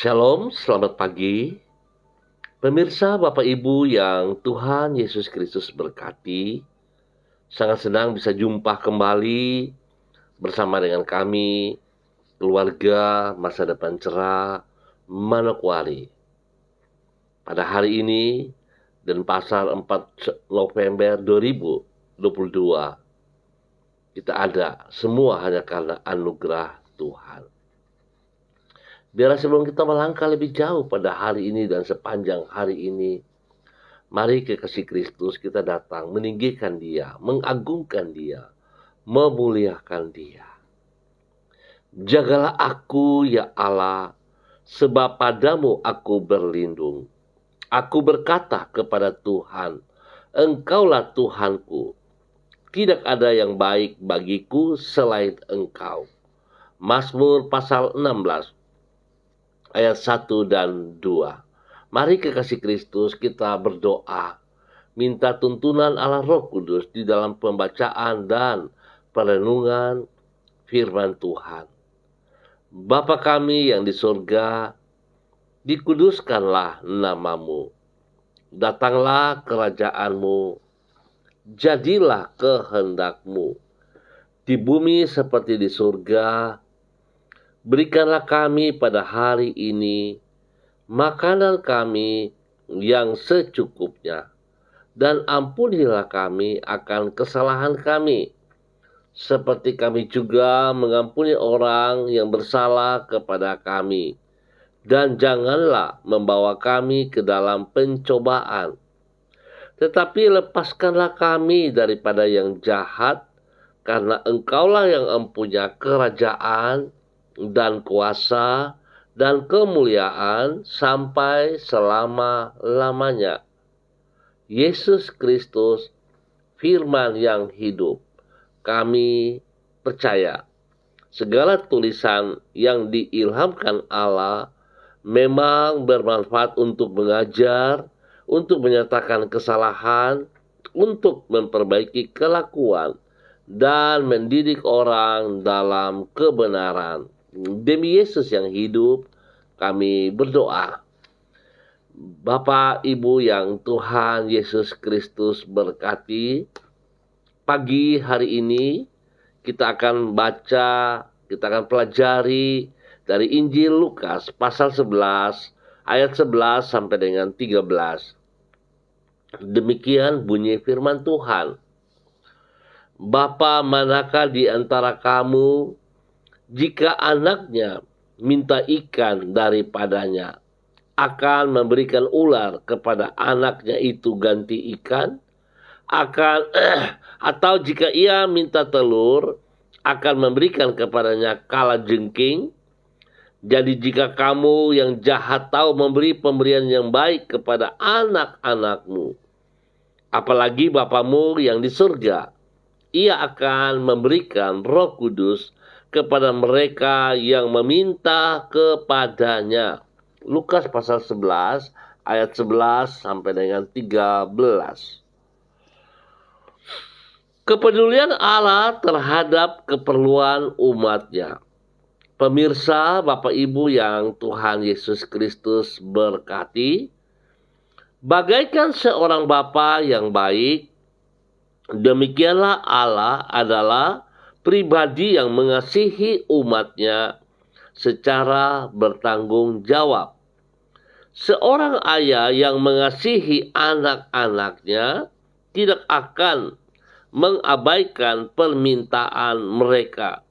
Shalom, selamat pagi. Pemirsa, Bapak Ibu yang Tuhan Yesus Kristus berkati, sangat senang bisa jumpa kembali bersama dengan kami, keluarga Masa Depan Cerah Manokwari. Pada hari ini dan pasal 4 November 2022, kita ada semua hanya karena anugerah Tuhan. Biarlah sebelum kita melangkah lebih jauh pada hari ini dan sepanjang hari ini, mari kekasih Kristus kita datang meninggikan Dia, mengagungkan Dia, memuliakan Dia. Jagalah aku ya Allah, sebab padamu aku berlindung. Aku berkata kepada Tuhan, Engkaulah Tuhanku. Tidak ada yang baik bagiku selain Engkau. Mazmur pasal 16. Ayat 1 dan 2. Mari kekasih Kristus kita berdoa, minta tuntunan Allah Roh Kudus di dalam pembacaan dan perenungan firman Tuhan. Bapa kami yang di surga, dikuduskanlah namamu. Datanglah kerajaanmu, jadilah kehendakmu di bumi seperti di surga. Berikanlah kami pada hari ini makanan kami yang secukupnya, dan ampunilah kami akan kesalahan kami, seperti kami juga mengampuni orang yang bersalah kepada kami. Dan janganlah membawa kami ke dalam pencobaan, tetapi lepaskanlah kami daripada yang jahat, karena Engkaulah yang mempunyai kerajaan dan kuasa dan kemuliaan sampai selama-lamanya. Yesus Kristus, firman yang hidup, kami percaya segala tulisan yang diilhamkan Allah memang bermanfaat untuk mengajar, untuk menyatakan kesalahan, untuk memperbaiki kelakuan, dan mendidik orang dalam kebenaran. Demi Yesus yang hidup, kami berdoa. Bapak Ibu yang Tuhan Yesus Kristus berkati, pagi hari ini kita akan pelajari dari Injil Lukas pasal 11 ayat 11 sampai dengan 13. Demikian bunyi firman Tuhan. Bapa manakah di antara kamu, jika anaknya minta ikan daripadanya, akan memberikan ular kepada anaknya itu ganti ikan? Atau jika ia minta telur, akan memberikan kepadanya kalajengking? Jadi jika kamu yang jahat tahu memberi pemberian yang baik kepada anak-anakmu, apalagi Bapamu yang di surga, Ia akan memberikan Roh Kudus kepada mereka yang meminta kepadanya. Lukas pasal 11 ayat 11 sampai dengan 13. Kepedulian Allah terhadap keperluan umatnya. Pemirsa, Bapak Ibu yang Tuhan Yesus Kristus berkati, bagaikan seorang bapa yang baik, demikianlah Allah adalah pribadi yang mengasihi umatnya secara bertanggung jawab. Seorang ayah yang mengasihi anak-anaknya tidak akan mengabaikan permintaan mereka.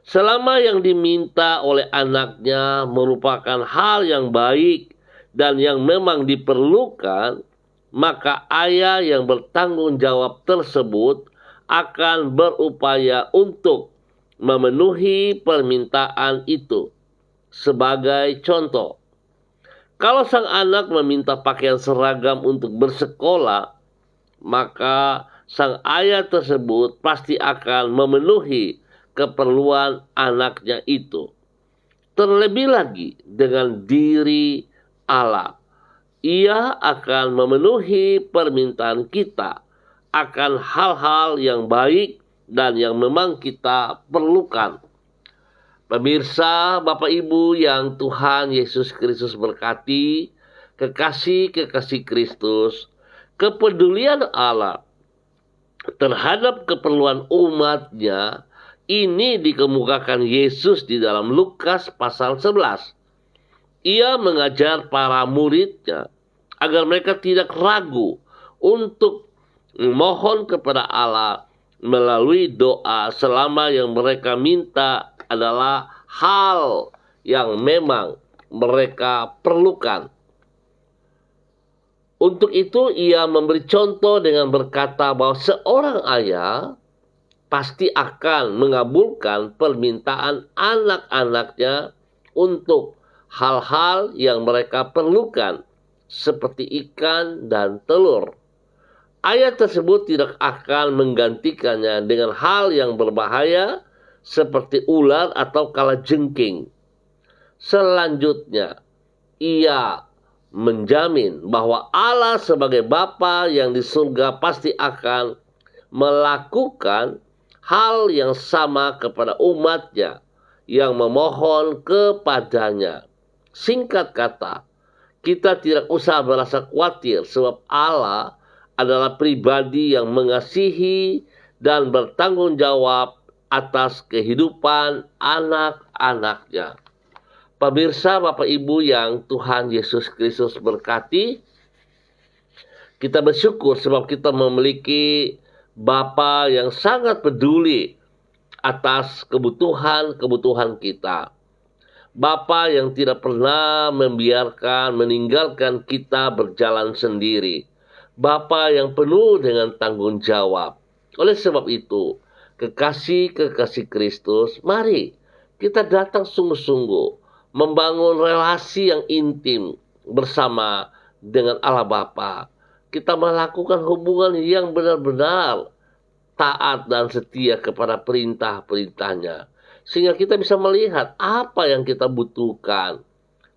Selama yang diminta oleh anaknya merupakan hal yang baik dan yang memang diperlukan, maka ayah yang bertanggung jawab tersebut akan berupaya untuk memenuhi permintaan itu. Sebagai contoh, kalau sang anak meminta pakaian seragam untuk bersekolah, maka sang ayah tersebut pasti akan memenuhi keperluan anaknya itu. Terlebih lagi dengan diri Allah, Ia akan memenuhi permintaan kita akan hal-hal yang baik dan yang memang kita perlukan. Pemirsa, Bapak Ibu yang Tuhan Yesus Kristus berkati, kekasih-kekasih Kristus, kepedulian Allah terhadap keperluan umatnya ini dikemukakan Yesus di dalam Lukas pasal 11. Ia mengajar para muridnya agar mereka tidak ragu untuk memohon kepada Allah melalui doa selama yang mereka minta adalah hal yang memang mereka perlukan. Untuk itu ia memberi contoh dengan berkata bahwa seorang ayah pasti akan mengabulkan permintaan anak-anaknya untuk hal-hal yang mereka perlukan seperti ikan dan telur. Ayat tersebut tidak akan menggantikannya dengan hal yang berbahaya seperti ular atau kalajengking. Selanjutnya, ia menjamin bahwa Allah sebagai Bapa yang di surga pasti akan melakukan hal yang sama kepada umatnya yang memohon kepadanya. Singkat kata, kita tidak usah merasa khawatir sebab Allah adalah pribadi yang mengasihi dan bertanggung jawab atas kehidupan anak-anaknya. Pemirsa, Bapak Ibu yang Tuhan Yesus Kristus berkati, kita bersyukur sebab kita memiliki Bapa yang sangat peduli atas kebutuhan-kebutuhan kita. Bapa yang tidak pernah meninggalkan kita berjalan sendiri. Bapa yang penuh dengan tanggung jawab. Oleh sebab itu, kekasih-kekasih Kristus, mari kita datang sungguh-sungguh membangun relasi yang intim bersama dengan Allah Bapa. Kita melakukan hubungan yang benar-benar taat dan setia kepada perintah-perintahnya. Sehingga kita bisa melihat apa yang kita butuhkan.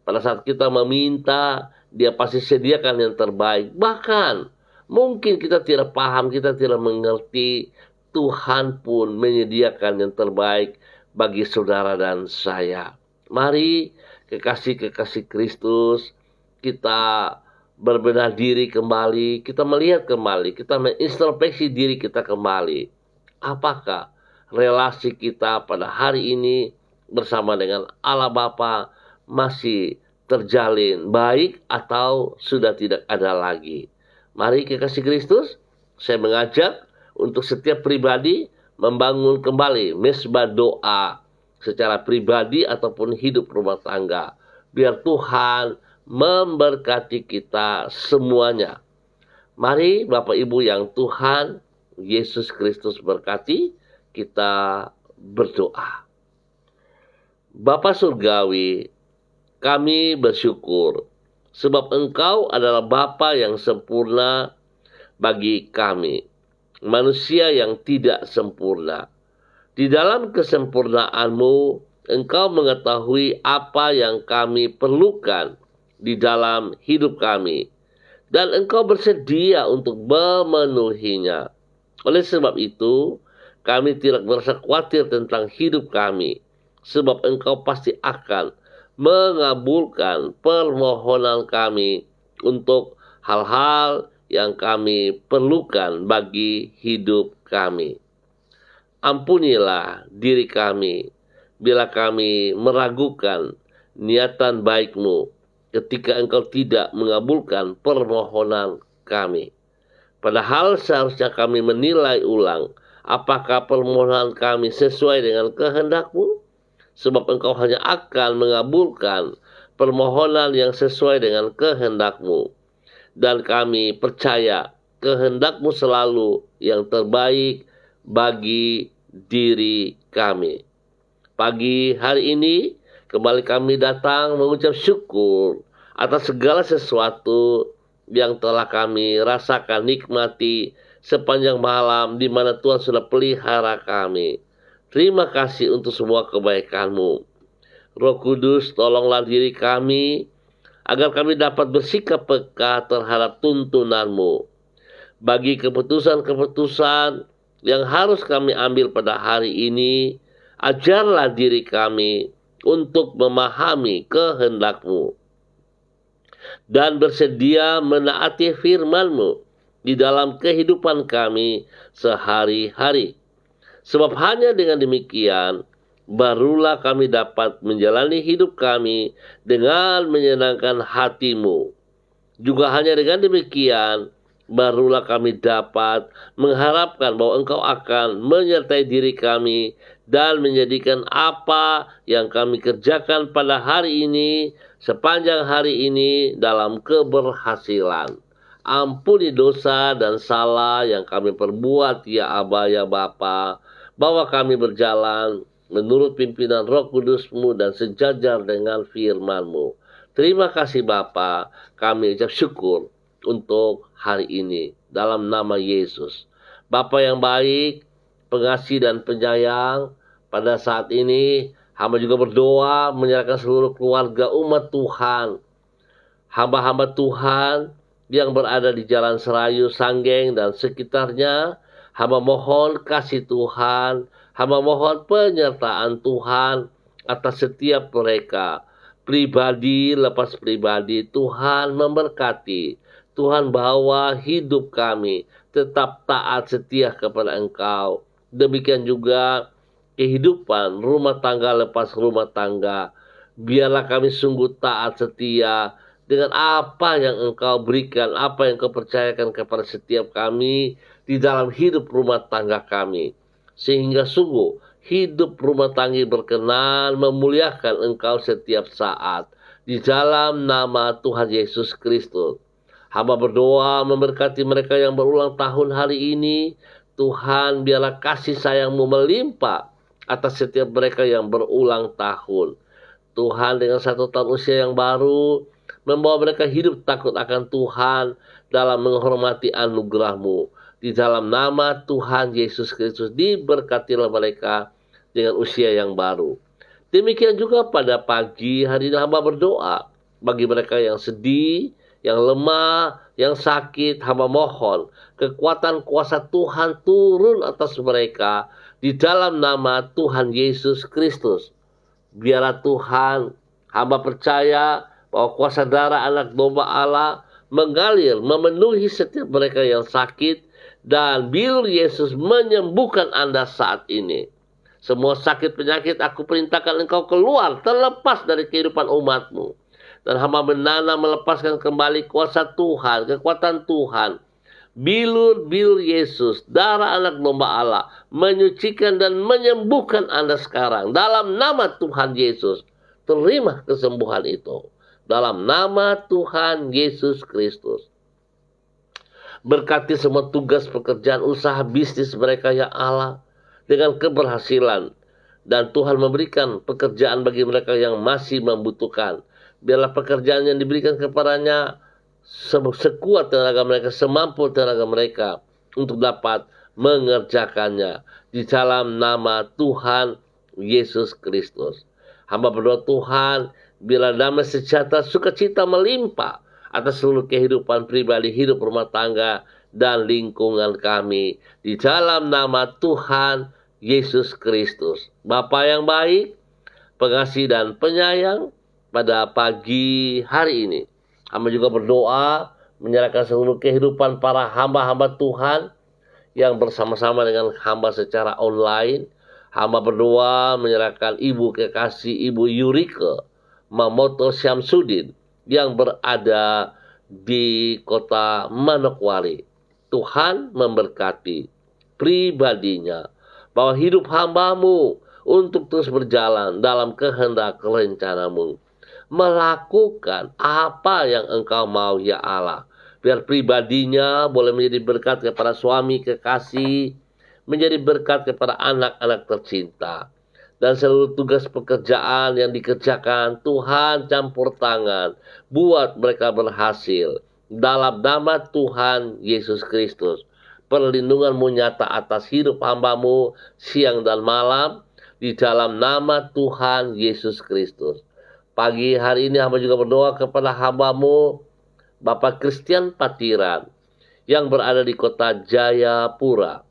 Pada saat kita meminta, Dia pasti sediakan yang terbaik. Bahkan mungkin kita tidak paham, kita tidak mengerti, Tuhan pun menyediakan yang terbaik bagi saudara dan saya. Mari kekasih-kekasih Kristus, kita berbenah diri kembali, kita melihat kembali, kita mengintrospeksi diri kita kembali. Apakah relasi kita pada hari ini bersama dengan Allah Bapa masih terjalin baik atau sudah tidak ada lagi? Mari kekasih Kristus, saya mengajak untuk setiap pribadi membangun kembali mesbah doa secara pribadi ataupun hidup rumah tangga. Biar Tuhan memberkati kita semuanya. Mari Bapak Ibu yang Tuhan Yesus Kristus berkati, kita berdoa. Bapa Surgawi, kami bersyukur sebab Engkau adalah Bapa yang sempurna bagi kami, manusia yang tidak sempurna. Di dalam kesempurnaanmu, Engkau mengetahui apa yang kami perlukan di dalam hidup kami, dan Engkau bersedia untuk memenuhinya. Oleh sebab itu, kami tidak merasa khawatir tentang hidup kami, sebab Engkau pasti akan mengabulkan permohonan kami untuk hal-hal yang kami perlukan bagi hidup kami. Ampunilah diri kami bila kami meragukan niatan baik-Mu ketika Engkau tidak mengabulkan permohonan kami. Padahal seharusnya kami menilai ulang apakah permohonan kami sesuai dengan kehendak-Mu, sebab Engkau hanya akan mengabulkan permohonan yang sesuai dengan kehendak-Mu. Dan kami percaya kehendak-Mu selalu yang terbaik bagi diri kami. Pagi hari ini kembali kami datang mengucap syukur atas segala sesuatu yang telah kami rasakan, nikmati sepanjang malam di mana Tuhan sudah pelihara kami. Terima kasih untuk semua kebaikan-Mu. Roh Kudus, tolonglah diri kami agar kami dapat bersikap peka terhadap tuntunan-Mu. Bagi keputusan-keputusan yang harus kami ambil pada hari ini, Ajarlah diri kami untuk memahami kehendak-Mu dan bersedia menaati firman-Mu di dalam kehidupan kami sehari-hari. Sebab hanya dengan demikian, barulah kami dapat menjalani hidup kami dengan menyenangkan hati-Mu. Juga hanya dengan demikian, barulah kami dapat mengharapkan bahwa Engkau akan menyertai diri kami dan menjadikan apa yang kami kerjakan pada hari ini, sepanjang hari ini dalam keberhasilan. Ampuni dosa dan salah yang kami perbuat, ya Aba, ya Bapa, bahwa kami berjalan menurut pimpinan Roh Kudus-Mu dan sejajar dengan firman-Mu. Terima kasih Bapa, kami ucap syukur untuk hari ini dalam nama Yesus. Bapa yang baik, pengasih dan penyayang, pada saat ini hamba juga berdoa menyerahkan seluruh keluarga umat Tuhan, hamba-hamba Tuhan yang berada di Jalan Serayu, Sanggeng, dan sekitarnya. Hamba mohon kasih Tuhan, hamba mohon penyertaan Tuhan atas setiap mereka, pribadi lepas pribadi. Tuhan memberkati, Tuhan bawa hidup kami tetap taat setia kepada Engkau. Demikian juga kehidupan rumah tangga lepas rumah tangga. Biarlah kami sungguh taat setia dengan apa yang Engkau berikan, apa yang Engkau percayakan kepada setiap kami di dalam hidup rumah tangga kami. Sehingga sungguh hidup rumah tangga berkenan memuliakan Engkau setiap saat. Di dalam nama Tuhan Yesus Kristus, hamba berdoa memberkati mereka yang berulang tahun hari ini. Tuhan, biarlah kasih sayang-Mu melimpah atas setiap mereka yang berulang tahun. Tuhan, dengan 1 tahun usia yang baru, membawa mereka hidup takut akan Tuhan dalam menghormati anugerah-Mu. Di dalam nama Tuhan Yesus Kristus, diberkatilah mereka dengan usia yang baru. Demikian juga pada pagi hari ini hamba berdoa bagi mereka yang sedih, yang lemah, yang sakit. Hamba mohon kekuatan kuasa Tuhan turun atas mereka di dalam nama Tuhan Yesus Kristus. Biarlah Tuhan, hamba percaya bahwa kuasa darah anak domba Allah mengalir memenuhi setiap mereka yang sakit, dan bir Yesus menyembuhkan Anda saat ini. Semua sakit penyakit aku perintahkan Engkau keluar, terlepas dari kehidupan umat-Mu. Dan hamba menanam melepaskan kembali kuasa Tuhan, kekuatan Tuhan. Bir Yesus, darah anak domba Allah, menyucikan dan menyembuhkan Anda sekarang. Dalam nama Tuhan Yesus, terima kesembuhan itu. Dalam nama Tuhan Yesus Kristus. Berkati semua tugas pekerjaan usaha bisnis mereka ya Allah dengan keberhasilan. Dan Tuhan memberikan pekerjaan bagi mereka yang masih membutuhkan. Biarlah pekerjaan yang diberikan kepadanya sekuat tenaga mereka, semampu tenaga mereka untuk dapat mengerjakannya. Di dalam nama Tuhan Yesus Kristus. Hamba berdoa Tuhan, bila damai sejahtera sukacita melimpah atas seluruh kehidupan pribadi, hidup rumah tangga, dan lingkungan kami. Di dalam nama Tuhan Yesus Kristus. Bapa yang baik, pengasih dan penyayang, pada pagi hari ini hamba juga berdoa menyerahkan seluruh kehidupan para hamba-hamba Tuhan yang bersama-sama dengan hamba secara online. Hamba berdoa menyerahkan Ibu kekasih, Ibu Yurike Mamoto Syamsuddin yang berada di kota Manokwari. Tuhan memberkati pribadinya, bahwa hidup hamba-Mu untuk terus berjalan dalam kehendak rencana-Mu, melakukan apa yang Engkau mau ya Allah. Biar pribadinya boleh menjadi berkat kepada suami kekasih, menjadi berkat kepada anak-anak tercinta. Dan seluruh tugas pekerjaan yang dikerjakan, Tuhan campur tangan, buat mereka berhasil. Dalam nama Tuhan Yesus Kristus, perlindungan-Mu nyata atas hidup hamba-Mu siang dan malam, di dalam nama Tuhan Yesus Kristus. Pagi hari ini hamba juga berdoa kepada hamba-Mu, Bapak Christian Patiran, yang berada di kota Jayapura.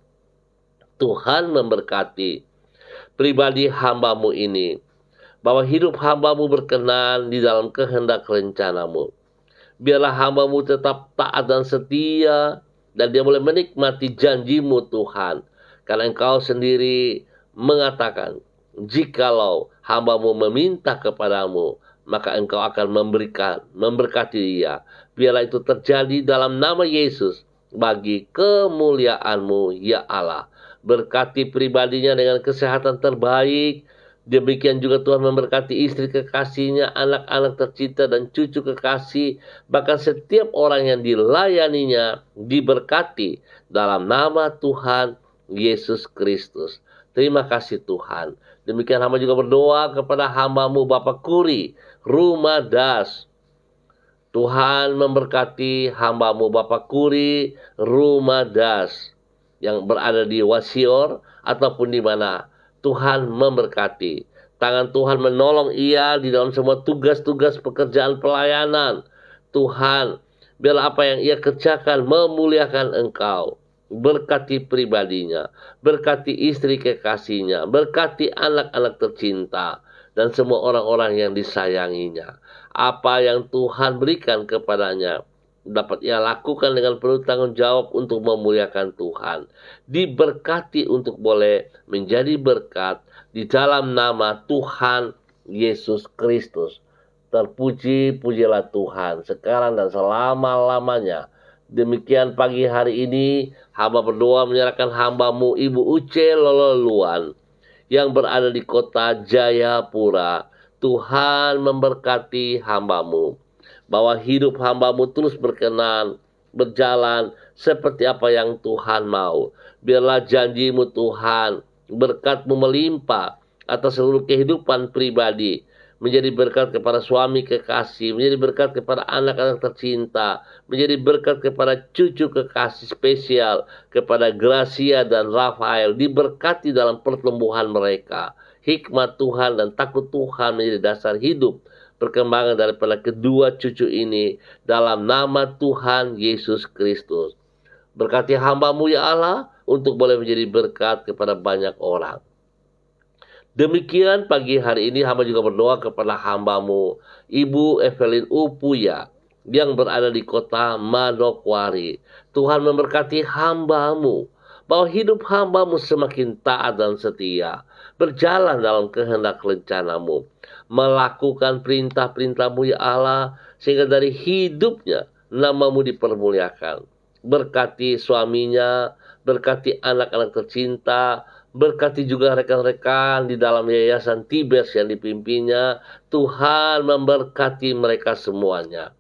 Tuhan memberkati pribadi hamba-Mu ini, bahwa hidup hamba-Mu berkenan di dalam kehendak rencana-Mu. Biarlah hamba-Mu tetap taat dan setia, dan dia boleh menikmati janji-Mu Tuhan. Karena Engkau sendiri mengatakan, jikalau hamba-Mu meminta kepadamu, maka Engkau akan memberkati dia. Biarlah itu terjadi dalam nama Yesus, bagi kemuliaan-Mu, ya Allah. Berkati pribadinya dengan kesehatan terbaik. Demikian juga Tuhan memberkati istri kekasihnya, anak-anak tercinta dan cucu kekasih. Bahkan setiap orang yang dilayaninya diberkati dalam nama Tuhan Yesus Kristus. Terima kasih Tuhan. Demikian hamba juga berdoa kepada hamba-Mu Bapak Kuri Rumah Das. Tuhan memberkati hamba-Mu Bapak Kuri Rumah Das yang berada di Wasior ataupun di mana. Tuhan memberkati. Tangan Tuhan menolong ia di dalam semua tugas-tugas pekerjaan pelayanan. Tuhan, biarlah apa yang ia kerjakan memuliakan Engkau. Berkati pribadinya, berkati istri kekasihnya, berkati anak-anak tercinta, dan semua orang-orang yang disayanginya. Apa yang Tuhan berikan kepadanya dapat ia lakukan dengan penuh tanggung jawab untuk memuliakan Tuhan. Diberkati untuk boleh menjadi berkat di dalam nama Tuhan Yesus Kristus. Terpuji-pujilah Tuhan sekarang dan selama-lamanya. Demikian pagi hari ini hamba berdoa menyerahkan hamba-Mu Ibu Uce Lololuan yang berada di kota Jayapura. Tuhan memberkati hamba-Mu, bahwa hidup hamba-Mu terus berkenan, berjalan seperti apa yang Tuhan mau. Biarlah janji-Mu Tuhan, berkat-Mu melimpah atas seluruh kehidupan pribadi, menjadi berkat kepada suami kekasih, menjadi berkat kepada anak-anak tercinta, menjadi berkat kepada cucu kekasih spesial, kepada Gracia dan Rafael, diberkati dalam pertumbuhan mereka. Hikmat Tuhan dan takut Tuhan menjadi dasar hidup perkembangan daripada kedua cucu ini dalam nama Tuhan Yesus Kristus. Berkati hamba-Mu ya Allah untuk boleh menjadi berkat kepada banyak orang. Demikian pagi hari ini hamba juga berdoa kepada hamba-Mu Ibu Evelyn Upuya yang berada di kota Manokwari. Tuhan memberkati hamba-Mu, bahwa hidup hamba-Mu semakin taat dan setia, berjalan dalam kehendak rencana-Mu, melakukan perintah-perintah-Mu ya Allah, sehingga dari hidupnya nama-Mu dipermuliakan. Berkati suaminya, berkati anak-anak tercinta, berkati juga rekan-rekan di dalam yayasan Tibers yang dipimpinnya. Tuhan memberkati mereka semuanya.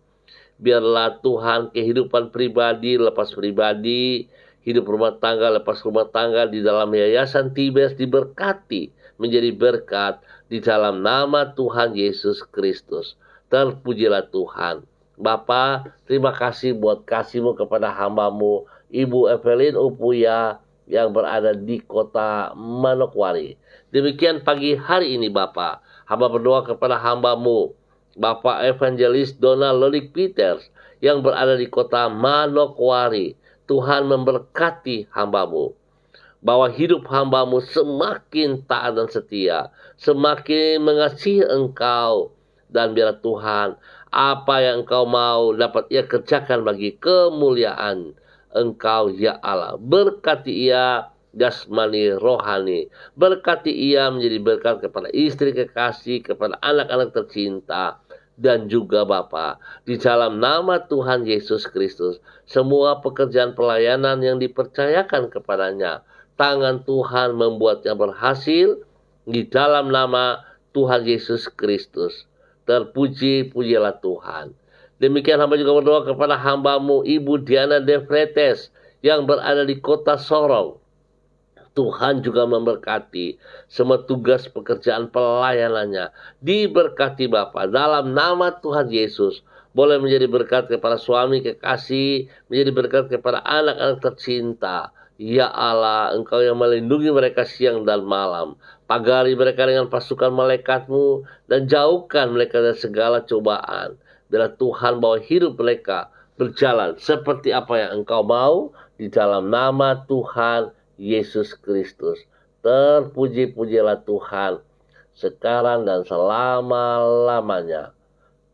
Biarlah Tuhan kehidupan pribadi lepas pribadi, hidup rumah tangga lepas rumah tangga di dalam yayasan Tibers diberkati menjadi berkat di dalam nama Tuhan Yesus Kristus. Terpujilah Tuhan. Bapa, terima kasih buat kasih-Mu kepada hamba-Mu Ibu Evelyn Upuya yang berada di kota Manokwari. Demikian pagi hari ini Bapa, hamba berdoa kepada hamba-Mu Bapak Evangelis Donald Lolik Peters yang berada di kota Manokwari. Tuhan memberkati hamba-Mu, bahwa hidup hamba-Mu semakin taat dan setia, semakin mengasihi Engkau, dan biarlah Tuhan apa yang Engkau mau dapat ia kerjakan bagi kemuliaan Engkau ya Allah. Berkati ia jasmani rohani, berkati ia menjadi berkat kepada istri kekasih, kepada anak-anak tercinta, dan juga Bapa, di dalam nama Tuhan Yesus Kristus, semua pekerjaan pelayanan yang dipercayakan kepadanya, tangan Tuhan membuatnya berhasil di dalam nama Tuhan Yesus Kristus. Terpuji-pujilah Tuhan. Demikian hamba juga berdoa kepada hamba-Mu Ibu Diana De Fretes yang berada di kota Sorong. Tuhan juga memberkati semua tugas pekerjaan pelayanannya. Diberkati Bapa dalam nama Tuhan Yesus. Boleh menjadi berkat kepada suami kekasih, menjadi berkat kepada anak-anak tercinta. Ya Allah, Engkau yang melindungi mereka siang dan malam. Pagari mereka dengan pasukan malaikat-Mu dan jauhkan mereka dari segala cobaan. Biarlah Tuhan bahwa hidup mereka berjalan seperti apa yang Engkau mau di dalam nama Tuhan Yesus Kristus. Terpuji-pujilah Tuhan sekarang dan selama-lamanya.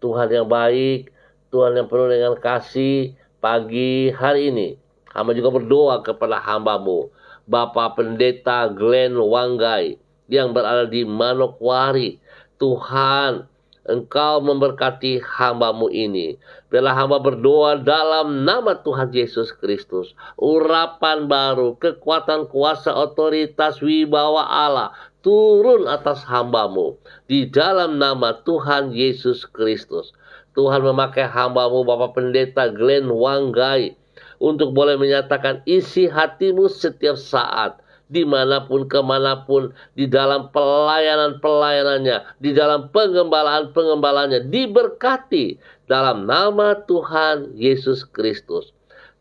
Tuhan yang baik, Tuhan yang penuh dengan kasih, pagi hari ini hamba juga berdoa kepada hamba-Mu, Bapak Pendeta Glenn Wanggai yang berada di Manokwari. Tuhan, Engkau memberkati hamba-Mu ini. Biarlah hamba berdoa dalam nama Tuhan Yesus Kristus. Urapan baru, kekuatan, kuasa, otoritas, wibawa Allah turun atas hamba-Mu di dalam nama Tuhan Yesus Kristus. Tuhan memakai hamba-Mu Bapak Pendeta Glenn Wanggai untuk boleh menyatakan isi hati-Mu setiap saat, dimanapun kemanapun, di dalam pelayanan-pelayanannya, di dalam pengembalaan-pengembalanya, diberkati dalam nama Tuhan Yesus Kristus.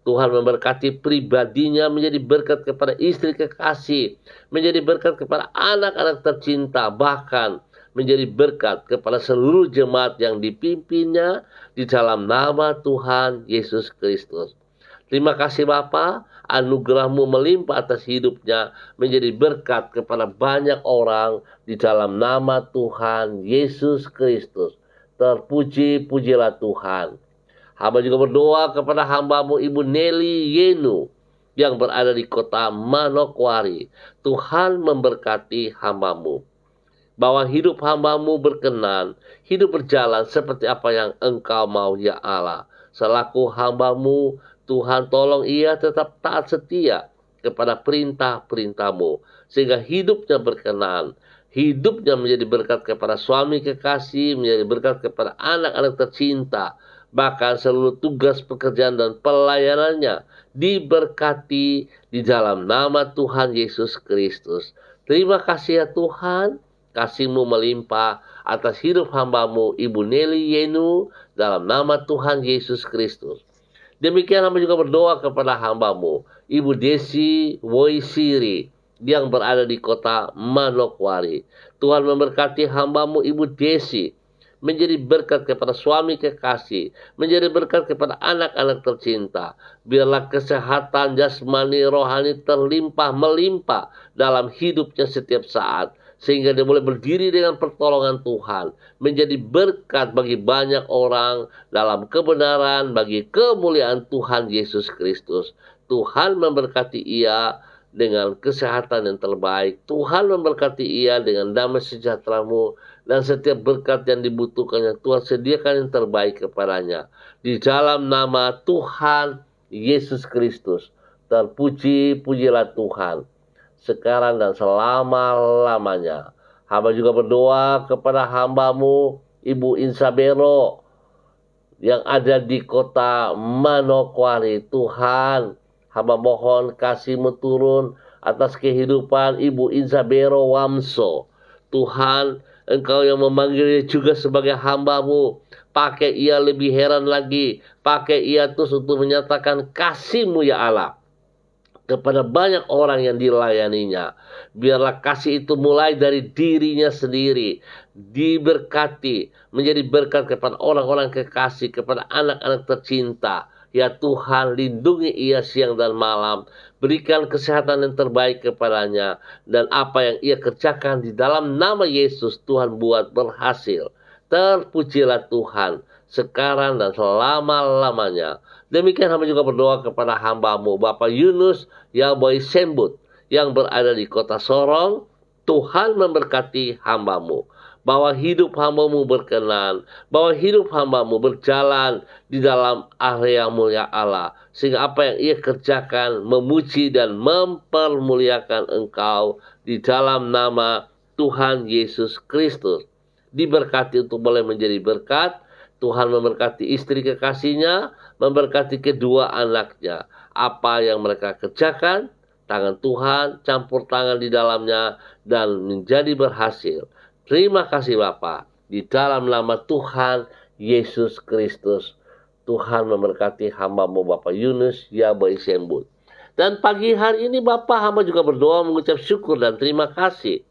Tuhan memberkati pribadinya menjadi berkat kepada istri kekasih, menjadi berkat kepada anak-anak tercinta, bahkan menjadi berkat kepada seluruh jemaat yang dipimpinnya di dalam nama Tuhan Yesus Kristus. Terima kasih Bapa, anugerah-Mu melimpah atas hidupnya, menjadi berkat kepada banyak orang di dalam nama Tuhan Yesus Kristus. Terpuji-pujilah Tuhan. Hamba juga berdoa kepada hamba-Mu Ibu Nelly Yenu yang berada di kota Manokwari. Tuhan memberkati hamba-Mu, bahwa hidup hamba-Mu berkenan, hidup berjalan seperti apa yang Engkau mau ya Allah. Selaku hamba-Mu, Tuhan tolong ia tetap taat setia kepada perintah-perintah-Mu, sehingga hidupnya berkenan, hidupnya menjadi berkat kepada suami kekasih, menjadi berkat kepada anak-anak tercinta, bahkan seluruh tugas pekerjaan dan pelayanannya diberkati di dalam nama Tuhan Yesus Kristus. Terima kasih ya Tuhan, kasih-Mu melimpah atas hidup hamba-Mu Ibu Nelly Yenu dalam nama Tuhan Yesus Kristus. Demikian hamba juga berdoa kepada hamba-Mu Ibu Desi Woisiri yang berada di kota Manokwari. Tuhan memberkati hamba-Mu Ibu Desi menjadi berkat kepada suami kekasih, menjadi berkat kepada anak-anak tercinta. Biarlah kesehatan jasmani rohani terlimpah melimpah dalam hidupnya setiap saat, sehingga dia boleh berdiri dengan pertolongan Tuhan, menjadi berkat bagi banyak orang dalam kebenaran, bagi kemuliaan Tuhan Yesus Kristus. Tuhan memberkati ia dengan kesehatan yang terbaik. Tuhan memberkati ia dengan damai sejahtera-Mu, dan setiap berkat yang dibutuhkannya Tuhan sediakan yang terbaik kepadanya. Di dalam nama Tuhan Yesus Kristus. Terpuji-pujilah Tuhan sekarang dan selama-lamanya. Hamba juga berdoa kepada hamba-Mu Ibu Insabero yang ada di kota Manokwari. Tuhan, hamba mohon kasih-Mu turun atas kehidupan Ibu Insabero Wamso. Tuhan, Engkau yang memanggilnya juga sebagai hamba-Mu. Pakai ia lebih heran lagi. Pakai ia terus untuk menyatakan kasih-Mu ya Allah kepada banyak orang yang dilayaninya. Biarlah kasih itu mulai dari dirinya sendiri, diberkati, menjadi berkat kepada orang-orang kekasih, kepada anak-anak tercinta. Ya Tuhan, lindungi ia siang dan malam, berikan kesehatan yang terbaik kepadanya, dan apa yang ia kerjakan di dalam nama Yesus, Tuhan buat berhasil. Terpujilah Tuhan sekarang dan selama-lamanya. Demikian hamba juga berdoa kepada hamba-Mu Bapak Yunus Yaboy Sembut yang berada di kota Sorong. Tuhan memberkati hamba-Mu, bahwa hidup hamba-Mu berkenan, bahwa hidup hamba-Mu berjalan di dalam area-Mu ya Allah, sehingga apa yang ia kerjakan memuji dan mempermuliakan Engkau di dalam nama Tuhan Yesus Kristus. Diberkati untuk boleh menjadi berkat. Tuhan memberkati istri kekasihnya, memberkati kedua anaknya. Apa yang mereka kerjakan, tangan Tuhan campur tangan di dalamnya dan menjadi berhasil. Terima kasih Bapa, di dalam nama Tuhan Yesus Kristus. Tuhan memberkati hamba-Mu Bapak Yunus Yaboy Sembut. Dan pagi hari ini Bapak, hamba juga berdoa mengucap syukur dan terima kasih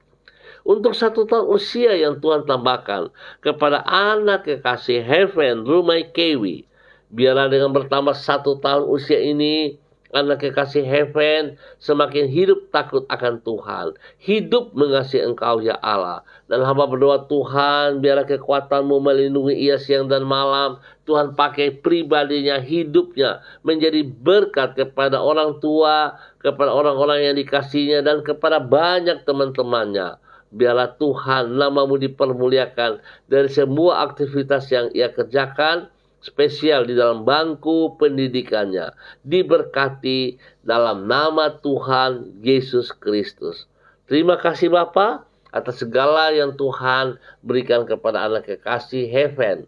untuk 1 tahun usia yang Tuhan tambahkan kepada anak kekasih Heaven Rumai Kewi. Biarlah dengan bertambah 1 tahun usia ini, anak kekasih heaven semakin hidup takut akan Tuhan, hidup mengasihi Engkau ya Allah. Dan hamba berdoa Tuhan, biarlah kekuatan-Mu melindungi ia siang dan malam. Tuhan pakai pribadinya, hidupnya menjadi berkat kepada orang tua, kepada orang-orang yang dikasihnya, dan kepada banyak teman-temannya. Biarlah Tuhan nama-Mu dipermuliakan dari semua aktivitas yang ia kerjakan, spesial di dalam bangku pendidikannya, diberkati dalam nama Tuhan Yesus Kristus. Terima kasih Bapa atas segala yang Tuhan berikan kepada anak kekasih heaven,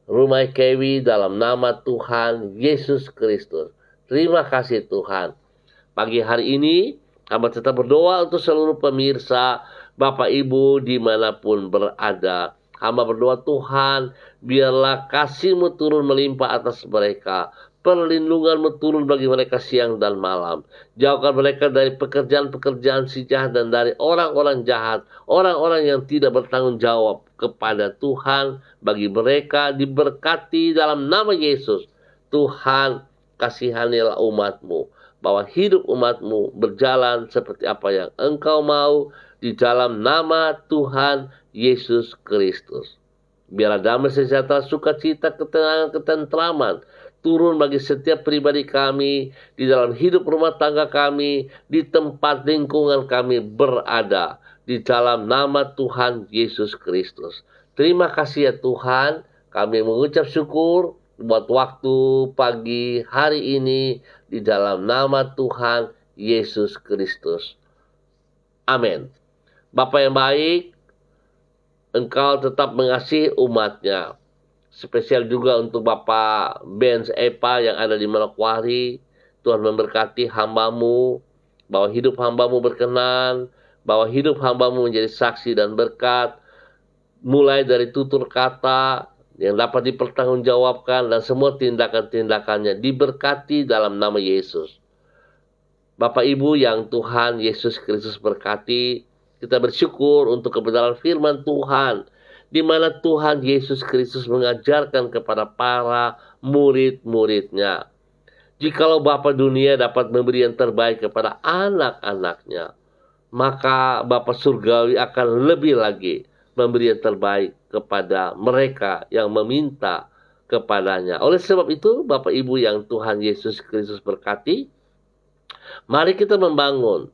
Rumah Kewi, dalam nama Tuhan Yesus Kristus. Terima kasih Tuhan. Pagi hari ini hamba tetap berdoa untuk seluruh pemirsa, Bapak Ibu dimanapun berada. Hamba berdoa Tuhan, biarlah kasih-Mu turun melimpah atas mereka. Perlindungan-Mu turun bagi mereka siang dan malam. Jauhkan mereka dari pekerjaan-pekerjaan si jahat dan dari orang-orang jahat. Orang-orang yang tidak bertanggung jawab kepada Tuhan. Bagi mereka diberkati dalam nama Yesus. Tuhan, kasihanilah umat-Mu. Bahwa hidup umat-Mu berjalan seperti apa yang Engkau mau. Di dalam nama Tuhan Yesus Kristus. Biarlah damai sejahtera, sukacita, ketenangan, ketentraman turun bagi setiap pribadi kami, di dalam hidup rumah tangga kami, di tempat lingkungan kami berada, di dalam nama Tuhan Yesus Kristus. Terima kasih ya Tuhan, kami mengucap syukur buat waktu pagi hari ini, di dalam nama Tuhan Yesus Kristus. Amin. Bapa yang baik, Engkau tetap mengasihi umat-Nya. Spesial juga untuk Bapak Benz Epa yang ada di Manokwari. Tuhan memberkati hamba-Mu, bahwa hidup hamba-Mu berkenan, bahwa hidup hamba-Mu menjadi saksi dan berkat, mulai dari tutur kata yang dapat dipertanggungjawabkan dan semua tindakan-tindakannya diberkati dalam nama Yesus. Bapak Ibu yang Tuhan Yesus Kristus berkati, kita bersyukur untuk kebenaran firman Tuhan, di mana Tuhan Yesus Kristus mengajarkan kepada para murid-murid-Nya. Jikalau Bapa dunia dapat memberi yang terbaik kepada anak-anaknya, maka Bapa surgawi akan lebih lagi memberi yang terbaik kepada mereka yang meminta kepadanya. Oleh sebab itu, Bapak Ibu yang Tuhan Yesus Kristus berkati, mari kita membangun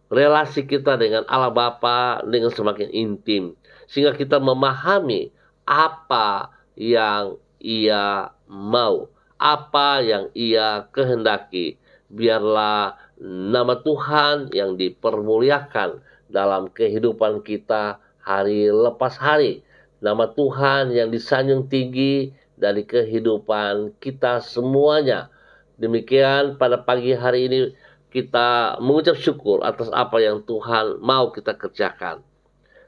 relasi kita dengan Allah Bapa dengan semakin intim, sehingga kita memahami apa yang Ia mau, apa yang Ia kehendaki. Biarlah nama Tuhan yang dipermuliakan dalam kehidupan kita hari lepas hari. Nama Tuhan yang disanjung tinggi dari kehidupan kita semuanya. Demikian pada pagi hari ini kita mengucap syukur atas apa yang Tuhan mau kita kerjakan.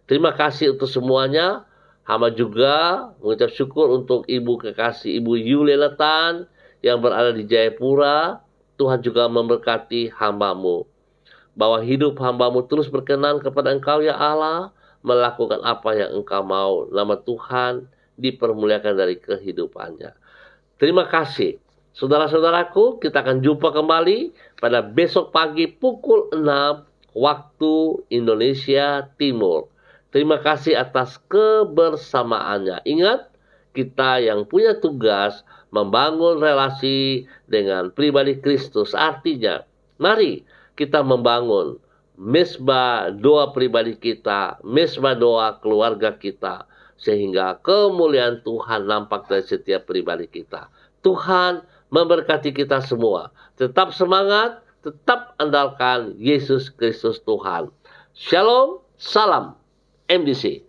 Terima kasih untuk semuanya. Hamba juga mengucap syukur untuk Ibu kekasih Ibu Yulelatan yang berada di Jayapura. Tuhan juga memberkati hamba-Mu, bahwa hidup hamba-Mu terus berkenan kepada Engkau ya Allah, melakukan apa yang Engkau mau. Nama Tuhan dipermuliakan dari kehidupannya. Terima kasih. Saudara-saudaraku, kita akan jumpa kembali pada besok pagi pukul 6 waktu Indonesia Timur. Terima kasih atas kebersamaannya. Ingat, kita yang punya tugas membangun relasi dengan pribadi Kristus. Artinya, mari kita membangun mesbah doa pribadi kita, mesbah doa keluarga kita, sehingga kemuliaan Tuhan nampak dari setiap pribadi kita. Tuhan memberkati kita semua. Tetap semangat, tetap andalkan Yesus Kristus Tuhan. Shalom, salam MDC.